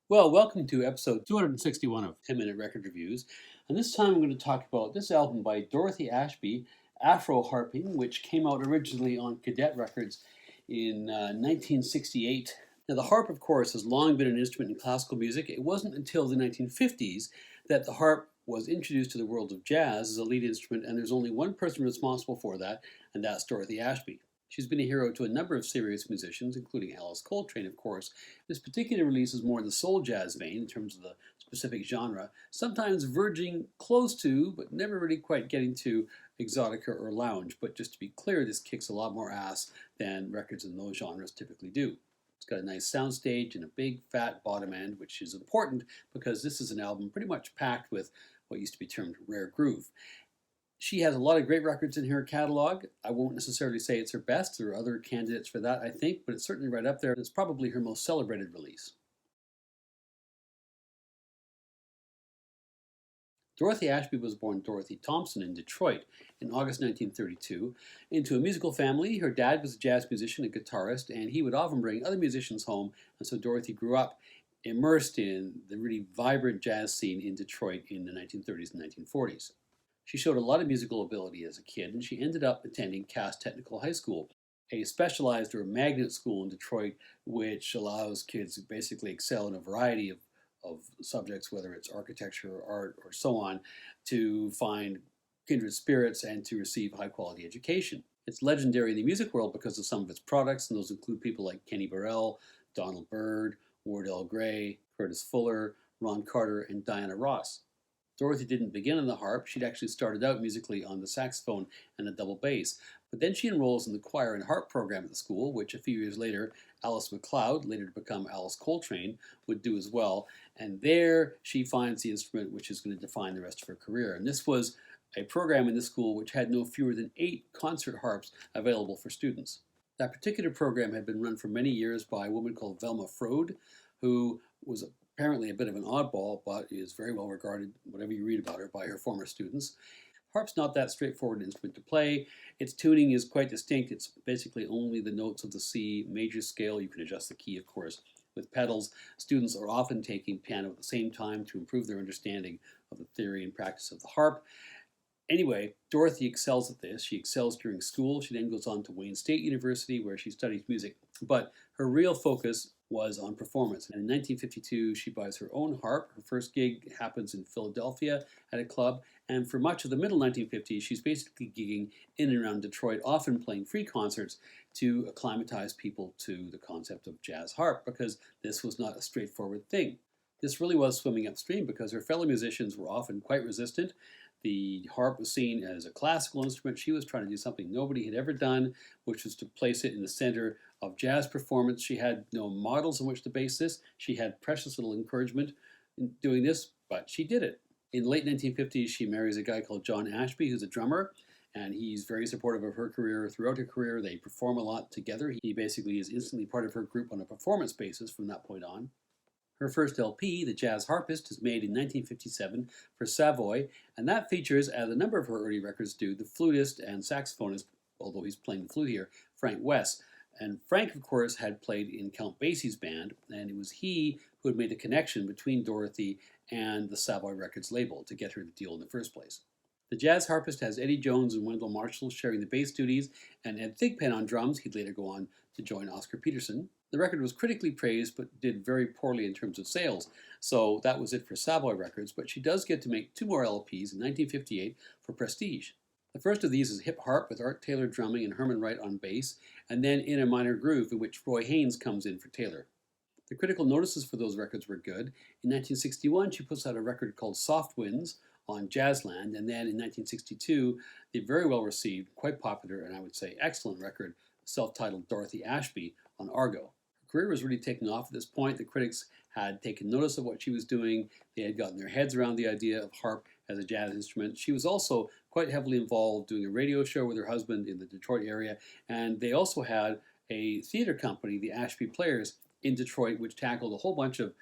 Well, welcome to episode 261 of 10-Minute Record Reviews. And this time I'm going to talk about this album by Dorothy Ashby, Afro Harping, which came out originally on Cadet Records in 1968. Now, the harp, of course, has long been an instrument in classical music. It wasn't until the 1950s that the harp was introduced to the world of jazz as a lead instrument, and there's only one person responsible for that, and that's Dorothy Ashby. She's been a hero to a number of serious musicians, including Alice Coltrane, of course. This particular release is more in the soul jazz vein in terms of the specific genre, sometimes verging close to, but never really quite getting to, exotica or lounge. But just to be clear, this kicks a lot more ass than records in those genres typically do. It's got a nice soundstage and a big fat bottom end, which is important because this is an album pretty much packed with what used to be termed rare groove. She has a lot of great records in her catalog. I won't necessarily say it's her best. There are other candidates for that, I think, but it's certainly right up there. It's probably her most celebrated release. Dorothy Ashby was born Dorothy Thompson in Detroit in August 1932 into a musical family. Her dad was a jazz musician and guitarist, and he would often bring other musicians home, and so Dorothy grew up immersed in the really vibrant jazz scene in Detroit in the 1930s and 1940s. She showed a lot of musical ability as a kid, and she ended up attending Cass Technical High School, a specialized or magnet school in Detroit, which allows kids to basically excel in a variety of subjects, whether it's architecture or art or so on, to find kindred spirits and to receive high quality education. It's legendary in the music world because of some of its products, and those include people like Kenny Burrell, Donald Byrd, Wardell Gray, Curtis Fuller, Ron Carter, and Diana Ross. Dorothy didn't begin on the harp. She'd actually started out musically on the saxophone and the double bass. But then she enrolls in the choir and harp program at the school, which a few years later, Alice MacLeod, later to become Alice Coltrane, would do as well. And there she finds the instrument which is going to define the rest of her career. And this was a program in the school which had no fewer than 8 concert harps available for students. That particular program had been run for many years by a woman called Velma Frode, who was apparently a bit of an oddball, but is very well regarded, whatever you read about her, by her former students. Harp's not that straightforward an instrument to play. Its tuning is quite distinct. It's basically only the notes of the C major scale. You can adjust the key, of course, with pedals. Students are often taking piano at the same time to improve their understanding of the theory and practice of the harp. Anyway, Dorothy excels at this. She excels during school. She then goes on to Wayne State University, where she studies music. But her real focus was on performance. And in 1952, she buys her own harp. Her first gig happens in Philadelphia at a club. And for much of the middle 1950s, she's basically gigging in and around Detroit, often playing free concerts to acclimatize people to the concept of jazz harp, because this was not a straightforward thing. This really was swimming upstream because her fellow musicians were often quite resistant. The harp was seen as a classical instrument. She was trying to do something nobody had ever done, which was to place it in the center of jazz performance. She had no models on which to base this. She had precious little encouragement in doing this, but she did it. In the late 1950s, she marries a guy called John Ashby, who's a drummer, and he's very supportive of her career throughout her career. They perform a lot together. He basically is instantly part of her group on a performance basis from that point on. Her first LP, The Jazz Harpist, is made in 1957 for Savoy, and that features, as a number of her early records do, the flutist and saxophonist, although he's playing the flute here, Frank West. And Frank, of course, had played in Count Basie's band, and it was he who had made the connection between Dorothy and the Savoy Records label to get her the deal in the first place. The Jazz Harpist has Eddie Jones and Wendell Marshall sharing the bass duties, and Ed Thigpen on drums. He'd later go on to join Oscar Peterson. The record was critically praised, but did very poorly in terms of sales, so that was it for Savoy Records, but she does get to make 2 more LPs in 1958 for Prestige. The first of these is Hip Harp with Art Taylor drumming and Herman Wright on bass, and then In a Minor Groove, in which Roy Haynes comes in for Taylor. The critical notices for those records were good. In 1961, she puts out a record called Soft Winds on Jazzland, and then in 1962, the very well received, quite popular, and I would say excellent record, self-titled Dorothy Ashby on Argo. Her career was really taking off at this point. The critics had taken notice of what she was doing. They had gotten their heads around the idea of harp as a jazz instrument. She was also quite heavily involved doing a radio show with her husband in the Detroit area, and they also had a theater company, the Ashby Players, in Detroit, which tackled a whole bunch of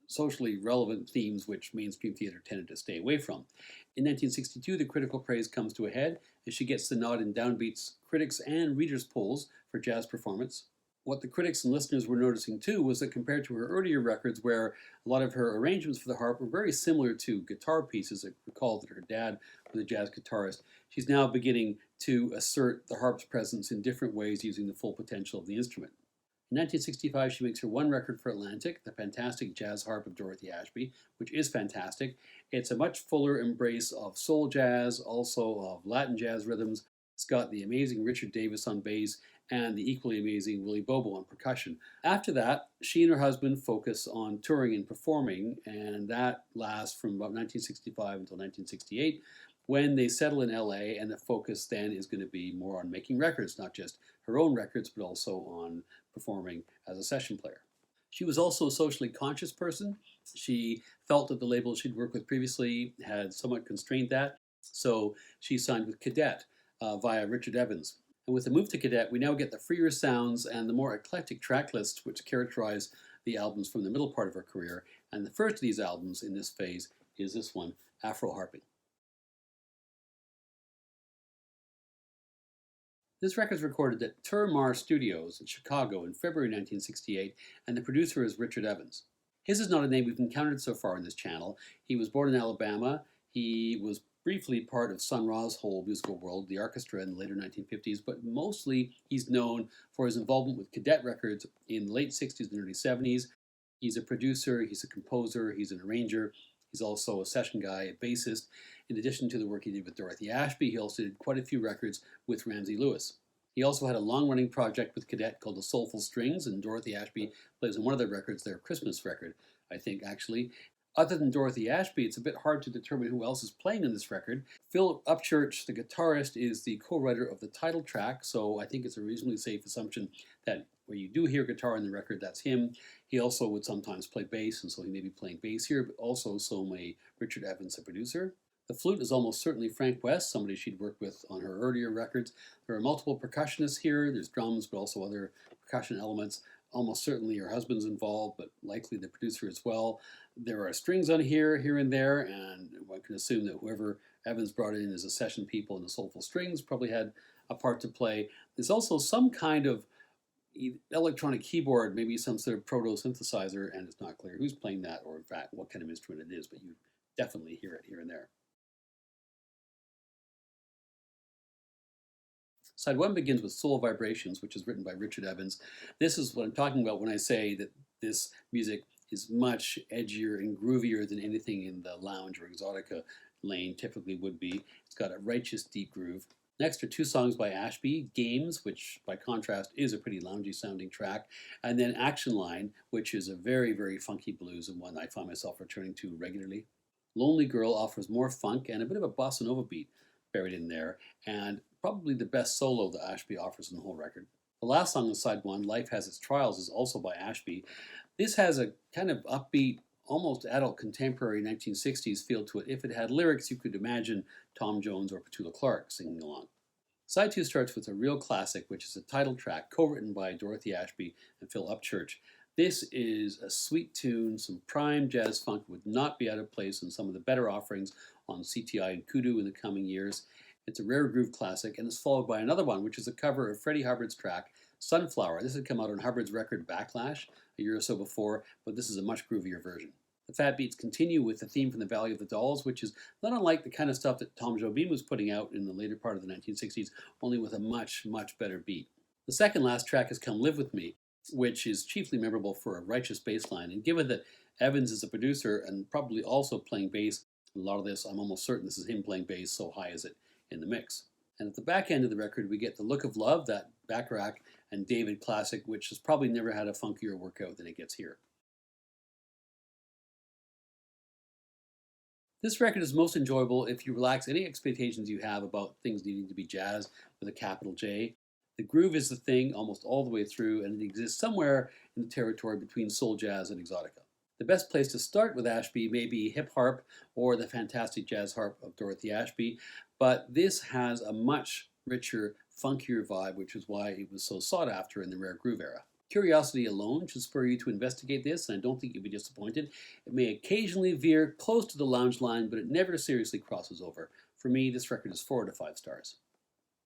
socially relevant themes which mainstream theater tended to stay away from. In 1962, the critical praise comes to a head as she gets the nod in Downbeat's critics and readers' polls for jazz performance. What the critics and listeners were noticing too was that compared to her earlier records, where a lot of her arrangements for the harp were very similar to guitar pieces, I recall that her dad was a jazz guitarist, she's now beginning to assert the harp's presence in different ways using the full potential of the instrument. In 1965, she makes her one record for Atlantic, the fantastic jazz harp of Dorothy Ashby, which is fantastic. It's a much fuller embrace of soul jazz, also of Latin jazz rhythms. It's got the amazing Richard Davis on bass and the equally amazing Willie Bobo on percussion. After that, she and her husband focus on touring and performing, and that lasts from about 1965 until 1968, when they settle in LA, and the focus then is going to be more on making records, not just her own records, but also on performing as a session player. She was also a socially conscious person. She felt that the label she'd worked with previously had somewhat constrained that, so she signed with Cadet via Richard Evans. And with the move to Cadet, we now get the freer sounds and the more eclectic track lists which characterize the albums from the middle part of her career. And the first of these albums in this phase is this one, Afro Harping. This record is recorded at Termar Studios in Chicago in February 1968, and the producer is Richard Evans. His is not a name we've encountered so far in this channel. He was born in Alabama. He was briefly part of Sun Ra's whole musical world, the orchestra in the later 1950s, but mostly he's known for his involvement with Cadet Records in the late 60s and early 70s. He's a producer, he's a composer, he's an arranger. He's also a session guy, a bassist. In addition to the work he did with Dorothy Ashby, he also did quite a few records with Ramsey Lewis. He also had a long-running project with Cadet called The Soulful Strings, and Dorothy Ashby plays on one of their records, their Christmas record, I think, actually. Other than Dorothy Ashby, it's a bit hard to determine who else is playing on this record. Phil Upchurch, the guitarist, is the co-writer of the title track, so I think it's a reasonably safe assumption that where you do hear guitar in the record, that's him. He also would sometimes play bass, and so he may be playing bass here, but also so may Richard Evans, the producer. The flute is almost certainly Frank West, somebody she'd worked with on her earlier records. There are multiple percussionists here. There's drums, but also other percussion elements. Almost certainly her husband's involved, but likely the producer as well. There are strings on here and there, and one can assume that whoever Evans brought in as a session people in the Soulful Strings probably had a part to play. There's also some kind of electronic keyboard, maybe some sort of proto-synthesizer, and it's not clear who's playing that or in fact what kind of instrument it is, but you definitely hear it here and there. Side 1 begins with Soul Vibrations, which is written by Richard Evans. This is what I'm talking about when I say that this music is much edgier and groovier than anything in the lounge or exotica lane typically would be. It's got a righteous deep groove. Next are two songs by Ashby, Games, which by contrast is a pretty loungy sounding track, and then Action Line, which is a very, very funky blues and one I find myself returning to regularly. Lonely Girl offers more funk and a bit of a bossa nova beat buried in there, and probably the best solo that Ashby offers in the whole record. The last song on side 1, Life Has Its Trials, is also by Ashby. This has a kind of upbeat, almost adult contemporary 1960s feel to it. If it had lyrics, you could imagine Tom Jones or Petula Clark singing along. Side 2 starts with a real classic, which is a title track co-written by Dorothy Ashby and Phil Upchurch. This is a sweet tune, some prime jazz funk would not be out of place in some of the better offerings on CTI and Kudu in the coming years. It's a rare groove classic, and it's followed by another one, which is a cover of Freddie Hubbard's track, Sunflower. This had come out on Hubbard's record Backlash a year or so before, but this is a much groovier version. The fat beats continue with the theme from the Valley of the Dolls, which is not unlike the kind of stuff that Tom Jobim was putting out in the later part of the 1960s, only with a much, much better beat. The second last track has Come Live With Me, which is chiefly memorable for a righteous bass line. And given that Evans is a producer and probably also playing bass, a lot of this, I'm almost certain this is him playing bass, so high is it in the mix. And at the back end of the record, we get The Look of Love, that Bacharach and David classic, which has probably never had a funkier workout than it gets here. This record is most enjoyable if you relax any expectations you have about things needing to be jazz with a capital J. The groove is the thing almost all the way through, and it exists somewhere in the territory between soul jazz and exotica. The best place to start with Ashby may be hip harp or the fantastic jazz harp of Dorothy Ashby, but this has a much richer, funkier vibe, which is why it was so sought after in the rare groove era. Curiosity alone should spur you to investigate this, and I don't think you'll be disappointed. It may occasionally veer close to the lounge line, but it never seriously crosses over. For me, this record is 4 out of 5 stars.